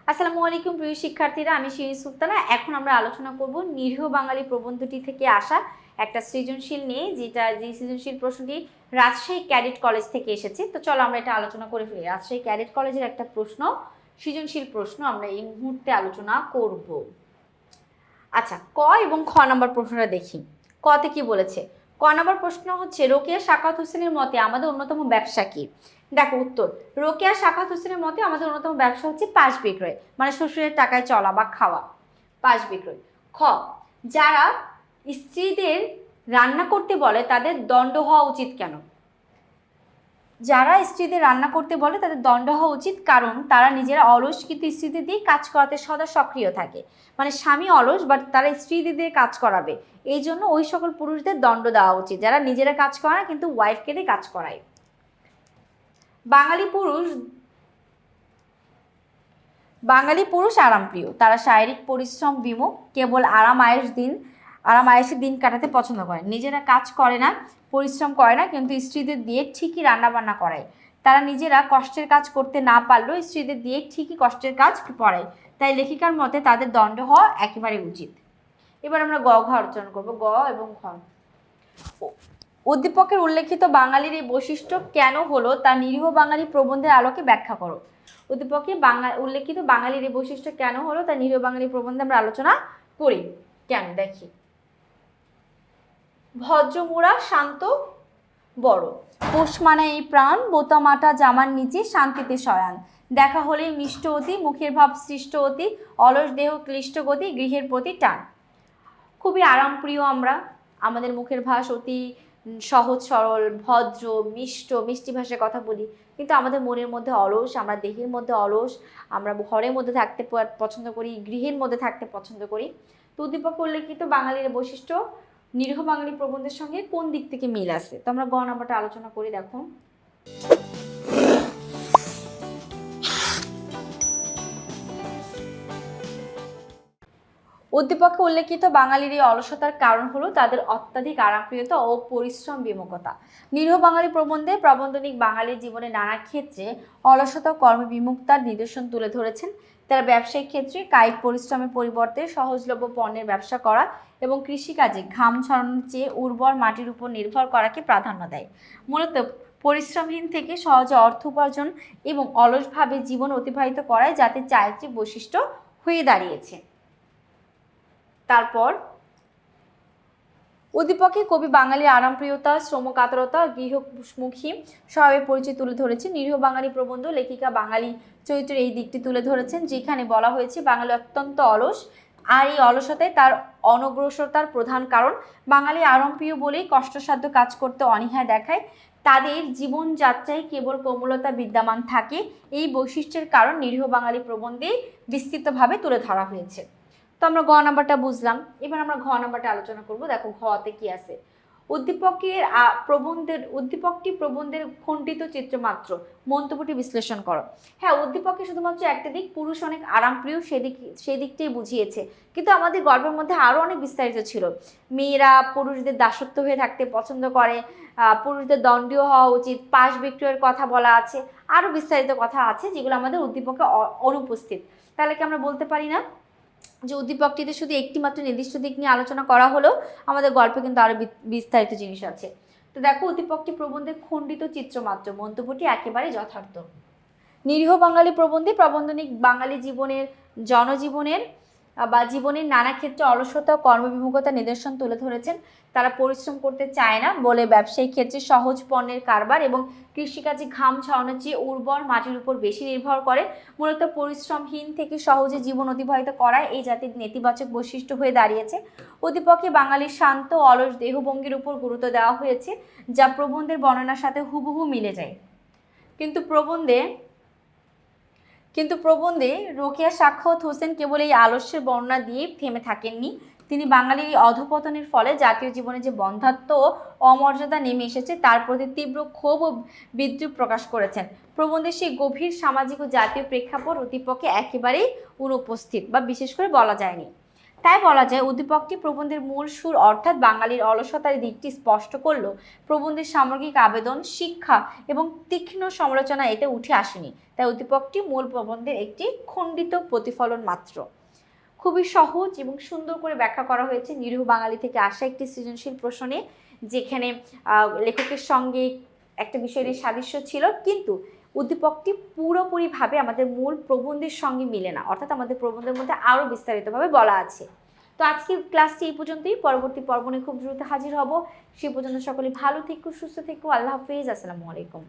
আসসালামু আলাইকুম প্রিয় শিক্ষার্থীরা, আমি শিরিন সুলতানা। এখন আমরা আলোচনা করব নিরীহ বাঙালি প্রবন্ধটি থেকে আসা একটা সৃজনশীল নিয়ে, যে সৃজনশীল প্রশ্নটি রাজশাহী ক্যাডেট কলেজ থেকে এসেছে। তো চলো আমরা এটা আলোচনা করে ফেলি। রাজশাহী ক্যাডেট কলেজের একটা প্রশ্ন, সৃজনশীল প্রশ্ন আমরা এই মুহূর্তে আলোচনা করব। আচ্ছা, ক এবং খ নাম্বার প্রশ্নটা দেখি। কতে কি বলেছে? ক নাম্বার প্রশ্ন হচ্ছে, রোকেয়া সাখাওয়াত হোসেনের মতে আমাদের অন্যতম ব্যবসা কি? দেখো উত্তর, রোকেয়া সাখাওয়াত হোসেনের মতে আমাদের অন্যতম ব্যবসা হচ্ছে পাশ বিক্রয়, মানে শ্বশুরের টাকায় চলা বা খাওয়া, পাশ বিক্রয়। খ, যারা স্ত্রীদের রান্না করতে বলে তাদের দণ্ড হওয়া উচিত কেন? যারা স্ত্রীদের রান্না করতে বলে তাদের দণ্ড হওয়া উচিত, কারণ তারা নিজেরা অলস কিন্তু স্ত্রীদের দিয়ে কাজ করাতে সদা সক্রিয় থাকে। মানে স্বামী অলস, বাট তারা স্ত্রীদের দিয়ে কাজ করাবে, এই জন্য ওই সকল পুরুষদের দণ্ড দেওয়া উচিত যারা নিজেরা কাজ করে না কিন্তু ওয়াইফকে দিয়ে কাজ করায়। বাঙালি পুরুষ আরামপ্রিয়, তারা শারীরিক পরিশ্রম বিমুখ, কেবল আরাম আয়েসে দিন কাটাতে পছন্দ করে। নিজেরা কাজ করে না, পরিশ্রম করে না, কিন্তু স্ত্রীদের দিয়ে ঠিকই রান্নাবান্না করায়। তারা নিজেরা কষ্টের কাজ করতে না পারলেও স্ত্রীদের দিয়ে ঠিকই কষ্টের কাজ করায়। তাই লেখিকার মতে তাদের দণ্ড হওয়া একেবারে উচিত। এবার আমরা গ ঘ আলোচনা করবো। গ এবং ঘ, উদ্দীপকের উল্লেখিত বাঙালির এই বৈশিষ্ট্য কেন হলো তা নিরীহ বাঙালি প্রবন্ধের আলোকে ব্যাখ্যা করো। উদ্দীপকে উল্লেখিত বাঙালির এই বৈশিষ্ট্য কেন হলো তা নিরীহ বাঙালি প্রবন্ধে আমরা আলোচনা করি। কেন দেখি। ভদ্রমোড়া শান্ত বড়, পোষ মানায় এই প্রাণ, বোতামাটা জামার নিচে শান্তিতে শয়ান। দেখা হলে মিষ্ট অতি, মুখের ভাব সৃষ্ট অতি, অলস দেহ ক্লিষ্ট গতি, গৃহের প্রতি টান। খুবই আরামপ্রিয় আমরা, আমাদের মুখের ভাষ অতি সহজ সরল, ভদ্র, মিষ্টি ভাষায় কথা বলি, কিন্তু আমাদের মনের মধ্যে অলস, আমরা দেহের মধ্যে অলস, আমরা ঘরের মধ্যে থাকতে পছন্দ করি, গৃহের মধ্যে থাকতে পছন্দ করি। তো উদ্দীপকে উল্লেখিত বাঙালির বৈশিষ্ট্য নিরীহ বাঙালি প্রবন্ধের সঙ্গে কোন দিক থেকে মিল আছে? তো আমরা গ নাম্বারটা আলোচনা করি। দেখো, উদ্দীপকে উল্লেখিত বাঙালির এই অলসতার কারণ হলো তাদের অত্যাধিক আরামপ্রিয়তা ও পরিশ্রম বিমুখতা। নিরীহ বাঙালি প্রবন্ধে প্রবন্ধনিক বাঙালির জীবনে নানা ক্ষেত্রে অলসতা ও কর্মবিমুখতার নিদর্শন তুলে ধরেছেন। তারা ব্যবসায়িক ক্ষেত্রে কায়িক পরিশ্রমের পরিবর্তে সহজলভ্য পণ্যের ব্যবসা করা এবং কৃষিকাজে ঘাম ছড়ানোর চেয়ে উর্বর মাটির উপর নির্ভর করাকে প্রাধান্য দেয়। মূলত পরিশ্রমহীন থেকে সহজে অর্থ উপার্জন এবং অলসভাবে জীবন অতিবাহিত করায় যাতে চারিত্রিক বৈশিষ্ট্য হয়ে দাঁড়িয়েছে। তারপর উদ্দীপকে কবি বাঙালির আরামপ্রিয়তা, শ্রমকাতরতা, গৃহমুখী স্বভাবের পরিচয় তুলে ধরেছেন। নিরীহ বাঙালি প্রবন্ধ লেখিকা বাঙালি চরিত্রের এই দিকটি তুলে ধরেছেন, যেখানে বলা হয়েছে বাঙালি অত্যন্ত অলস, আর এই অলসতায় তার অনগ্রসরতার প্রধান কারণ। বাঙালি আরামপ্রিয় বলেই কষ্টসাধ্য কাজ করতে অনীহা দেখায়, তাদের জীবনযাত্রায় কেবল কোমলতা বিদ্যমান থাকে। এই বৈশিষ্ট্যের কারণ নিরীহ বাঙালি প্রবন্ধে বিস্তৃতভাবে তুলে ধরা হয়েছে। তো আমরা গ নাম্বারটা বুঝলাম, এবার আমরা ঘ নাম্বারটা আলোচনা করব। দেখো ঘতে কি আছে। উদ্দীপকটি প্রবন্ধের খণ্ডিত চিত্র মাত্র, মন্তব্যটি বিশ্লেষণ করো। হ্যাঁ, উদ্দীপকে শুধুমাত্র একটা দিক, পুরুষ অনেক আরামপ্রিয়, সেদিকটাই বুঝিয়েছে, কিন্তু আমাদের গল্পের মধ্যে আরও অনেক বিস্তারিত ছিল। মেয়েরা পুরুষদের দাসত্ব হয়ে থাকতে পছন্দ করে, পুরুষদের দণ্ডীয় হওয়া উচিত, পাশ বিক্রয়ের কথা বলা আছে, আরও বিস্তারিত কথা আছে যেগুলো আমাদের উদ্দীপকে অনুপস্থিত। তাহলে কি আমরা বলতে পারি না যে উদ্দীপকটিতে শুধু একটি মাত্র নির্দিষ্ট দিক নিয়ে আলোচনা করা হলো? আমাদের গল্পে কিন্তু আরো বিস্তারিত জিনিস আছে। তো দেখো, উদ্দীপকটি প্রবন্ধের খণ্ডিত চিত্র মাত্র, মন্তব্যটি একেবারে যথার্থ। নিরীহ বাঙালি প্রবন্ধে প্রবন্ধনিক বাঙালি জনজীবনের জীবনের নানা ক্ষেত্রে অলসতা ও কর্মবিমুখতা নিদর্শন তুলে ধরেছেন। তারা পরিশ্রম করতে চায় না বলে ব্যবসায়িক ক্ষেত্রে সহজ পণ্যের কারবার এবং কৃষিকাজে ঘাম ছড়ানোর চেয়ে উর্বর মাটির উপর বেশি নির্ভর করে। মূলত পরিশ্রমহীন থেকে সহজে জীবন অতিবাহিত করায় এই জাতির নেতিবাচক বৈশিষ্ট্য হয়ে দাঁড়িয়েছে। উদ্দীপকে বাঙালির শান্ত অলস দেহভঙ্গির উপর গুরুত্ব দেওয়া হয়েছে, যা প্রবন্ধের বর্ণনার সাথে হুবহু মিলে যায়। কিন্তু প্রবন্ধে রোকেয়া সাখাওয়াত হোসেন কেবল এই আলস্যের বর্ণনা দিয়ে থেমে থাকেননি। তিনি বাঙালির এই অধঃপতনের ফলে জাতীয় জীবনে যে বন্ধ্যাত্ব ও অমর্যাদা নেমে এসেছে তার প্রতি তীব্র ক্ষোভ ও বিদ্রুপ প্রকাশ করেছেন। প্রবন্ধে সেই গভীর সামাজিক ও জাতীয় প্রেক্ষাপট উদ্দীপকে একেবারেই অনুপস্থিত বা বিশেষ করে বলা যায়নি। তাই বলা যায় উদ্দীপকটি প্রবন্ধের মূল সুর অর্থাৎ বাঙালির অলসতার দিকটি স্পষ্ট করলো। প্রবন্ধের সামগ্রিক আবেদন, শিক্ষা এবং তীক্ষ্ণ সমালোচনা এতে উঠে আসেনি। তাই উদ্দীপকটি মূল প্রবন্ধের একটি খণ্ডিত প্রতিফলন মাত্র। খুবই সহজ এবং সুন্দর করে ব্যাখ্যা করা হয়েছে নিরীহ বাঙালি থেকে আসা একটি সৃজনশীল প্রশ্নে, যেখানে লেখকের সঙ্গে একটা বিষয় নিয়ে সাদৃশ্য ছিল, কিন্তু উদ্দীপকটি পুরোপুরিভাবে আমাদের মূল প্রবন্ধের সঙ্গে মিলে না, অর্থাৎ আমাদের প্রবন্ধের মধ্যে আরও বিস্তারিতভাবে বলা আছে। তো আজকের ক্লাসটি এই পর্যন্তই। পরবর্তী পর্ব নিয়ে খুব দ্রুত হাজির হব। সে পর্যন্ত সকলে ভালো থেকো, সুস্থ থেকো। আল্লাহ হাফিজ। আসসালামু আলাইকুম।